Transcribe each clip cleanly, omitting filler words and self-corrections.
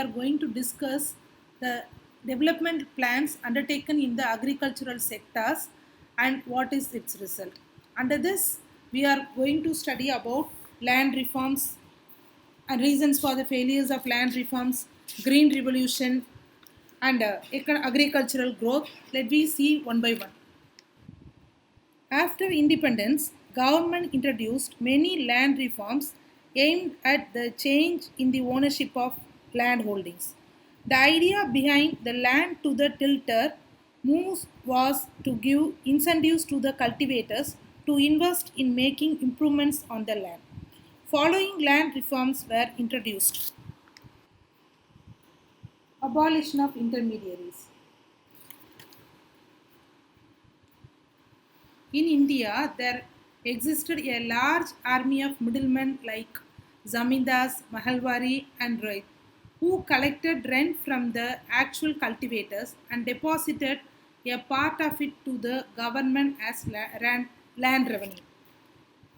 are going to discuss the development plans undertaken in the agricultural sectors and what is its result. Under this, we are going to study about land reforms and reasons for the failures of land reforms, green revolution, and agricultural growth. Let me see one by one. After independence, government introduced many land reforms aimed at the change in the ownership of land holdings. The idea behind the land to the tilter moves was to give incentives to the cultivators to invest in making improvements on the land. Following land reforms were introduced. Abolition of intermediaries. In India, there existed a large army of middlemen like Zamindars, Mahalwari, and Roy, who collected rent from the actual cultivators and deposited a part of it to the government as land revenue.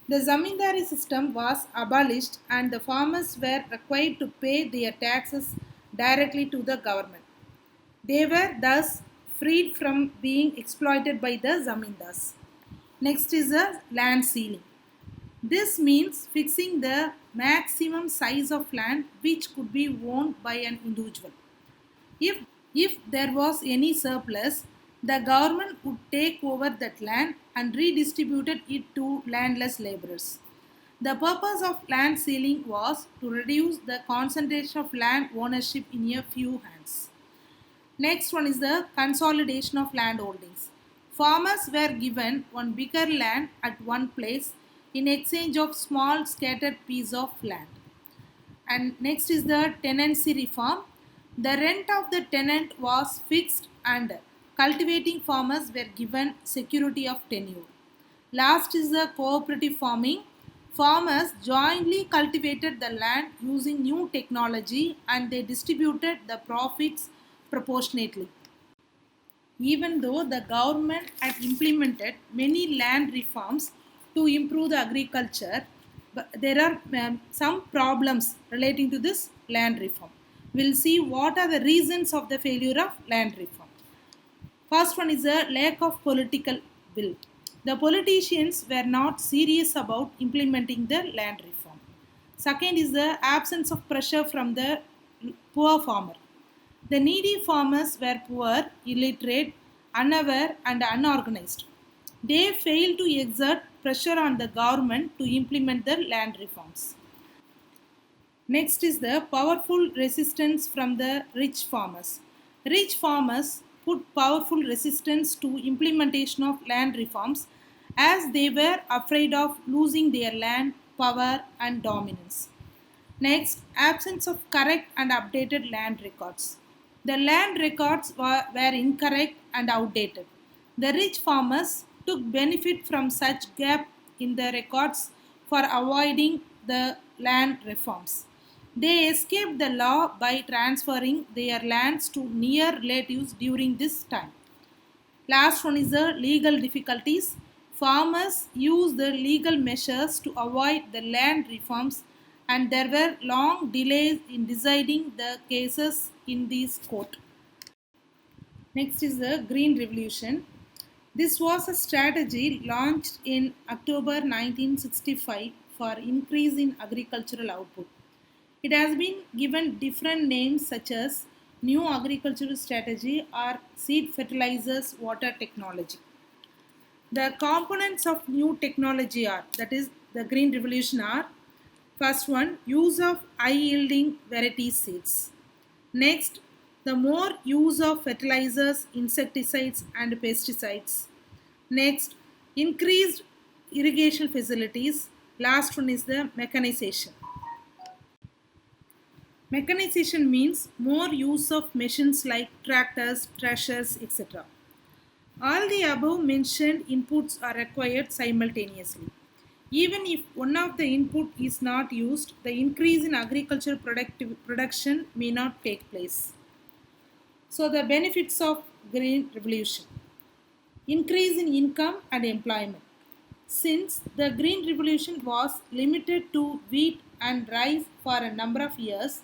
The zamindari system was abolished and the farmers were required to pay their taxes directly to the government. They were thus freed from being exploited by the zamindars. Next is the land ceiling. This means fixing the maximum size of land which could be owned by an individual. If, if there was any surplus, the government would take over that land and redistribute it to landless laborers. The purpose of land ceiling was to reduce the concentration of land ownership in a few hands. Next one is the consolidation of land holdings. Farmers were given one bigger land at one place in exchange of small scattered piece of land. And next is the tenancy reform. The rent of the tenant was fixed and cultivating farmers were given security of tenure. Last is the cooperative farming. Farmers jointly cultivated the land using new technology and they distributed the profits proportionately. Even though the government had implemented many land reforms to improve the agriculture, but there are some problems relating to this land reform. We'll see what are the reasons of the failure of land reform. First one is a lack of political will. The politicians were not serious about implementing the land reform. Second is the absence of pressure from the poor farmer. The needy farmers were poor, illiterate, unaware, and unorganized. They failed to exert pressure on the government to implement the land reforms. Next is the powerful resistance from the rich farmers. Rich farmers put powerful resistance to implementation of land reforms as they were afraid of losing their land, power, and dominance. Next, absence of correct and updated land records. The land records were incorrect and outdated. The rich farmers took benefit from such gap in the records for avoiding the land reforms. They escaped the law by transferring their lands to near relatives during this time. Last one is the legal difficulties. Farmers used the legal measures to avoid the land reforms and there were long delays in deciding the cases in this court. Next is the Green Revolution. This was a strategy launched in October 1965 for increase in agricultural output. It has been given different names such as New Agricultural Strategy or Seed Fertilizers Water Technology. The components of new technology are, that is the Green Revolution are, first one, use of high yielding variety seeds. Next, the more use of fertilizers, insecticides and pesticides. Next, increased irrigation facilities. Last one is the mechanization. Mechanization means more use of machines like tractors, threshers, etc. All the above mentioned inputs are required simultaneously. Even if one of the input is not used, the increase in agricultural production may not take place. So the benefits of Green Revolution. Increase in income and employment. Since the Green Revolution was limited to wheat and rice for a number of years,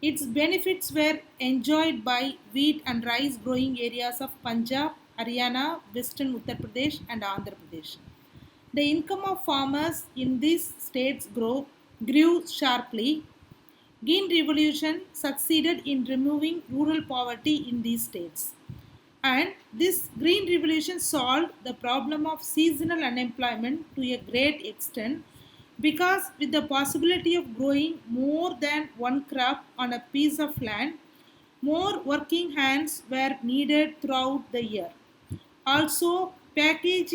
Its benefits were enjoyed by wheat and rice growing areas of Punjab, Haryana, Western Uttar Pradesh, and Andhra Pradesh. The income of farmers in these states grew sharply. Green Revolution succeeded in removing rural poverty in these states. And this Green Revolution solved the problem of seasonal unemployment to a great extent because, with the possibility of growing more than one crop on a piece of land, more working hands were needed throughout the year. Also, package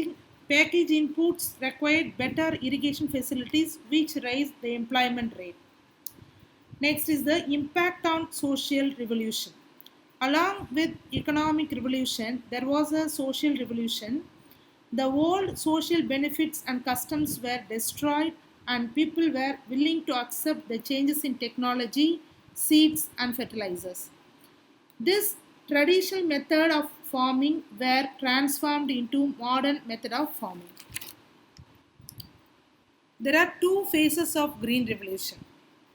inputs required better irrigation facilities, which raised the employment rate. Next is the impact on social revolution. Along with economic revolution, there was a social revolution. The old social benefits and customs were destroyed, and people were willing to accept the changes in technology, seeds, and fertilizers. This traditional method of farming were transformed into modern method of farming. There are two phases of green revolution.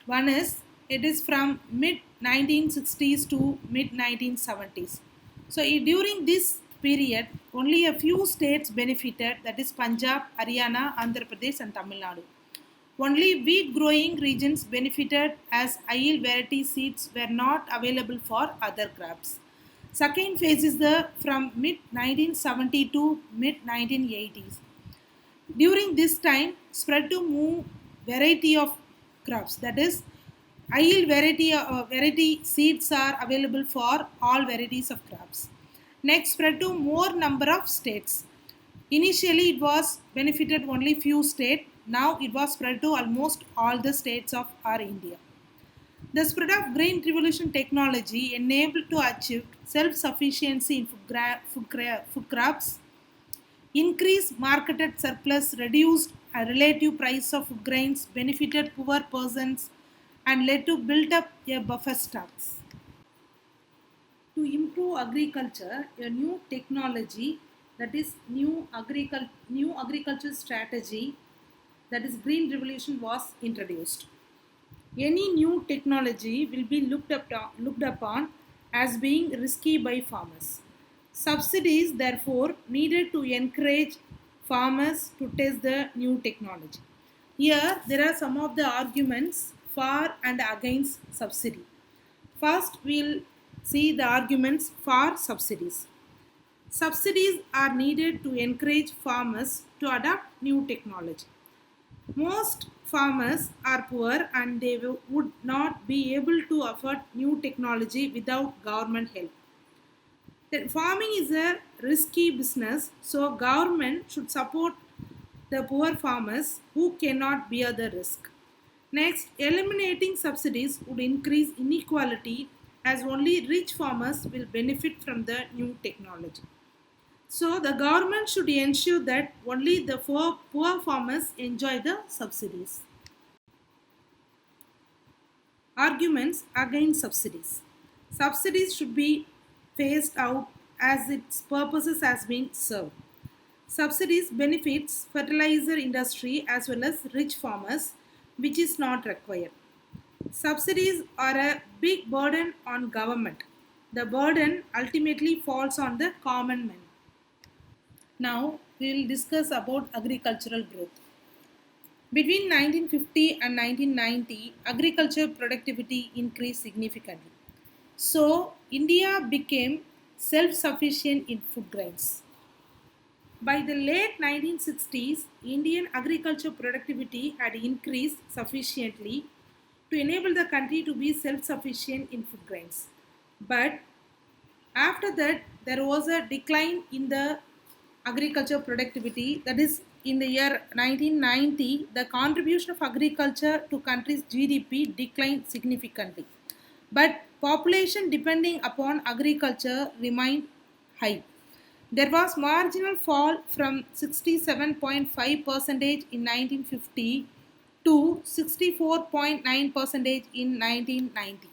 One is it is from mid 1960s to mid 1970s. So during this period, only a few states benefited, that is Punjab, Haryana, Andhra Pradesh, and Tamil Nadu. Only wheat growing regions benefited as IL variety seeds were not available for other crops. Second phase is the from mid 1970 to mid 1980s. During this time, spread to move variety of crops. That is, yield variety seeds are available for all varieties of crops. Next, spread to more number of states. Initially, it was benefited only few states. Now it was spread to almost all the states of our India. The spread of green revolution technology enabled to achieve self-sufficiency in food crops. Increased marketed surplus reduced a relative price of grains, benefited poor persons, and led to build up a buffer stocks. To improve agriculture, a new technology, that is new agriculture strategy, that is green revolution, was introduced. Any new technology will be looked upon as being risky by farmers. Subsidies, therefore, needed to encourage farmers to test the new technology. Here, there are some of the arguments for and against subsidy. First, we'll see the arguments for subsidies. Subsidies are needed to encourage farmers to adopt new technology. Most farmers are poor and they would not be able to afford new technology without government help. That farming is a risky business, so government should support the poor farmers who cannot bear the risk. Next, eliminating subsidies would increase inequality as only rich farmers will benefit from the new technology. So the government should ensure that only the poor farmers enjoy the subsidies. Arguments against subsidies. Subsidies should be phased out as its purposes has been served. Subsidies benefits fertilizer industry as well as rich farmers, which is not required. Subsidies are a big burden on government. The burden ultimately falls on the common man. Now we will discuss about agricultural growth. Between 1950 and 1990, agriculture productivity increased significantly. So, India became self sufficient in food grains. By the late 1960s, Indian agriculture productivity had increased sufficiently to enable the country to be self sufficient in food grains. But after that, there was a decline in the agriculture productivity. That is, in the year 1990, the contribution of agriculture to country's GDP declined significantly. But population depending upon agriculture remained high. There was marginal fall from 67.5 percentage in 1950 to 64.9 percentage in 1990.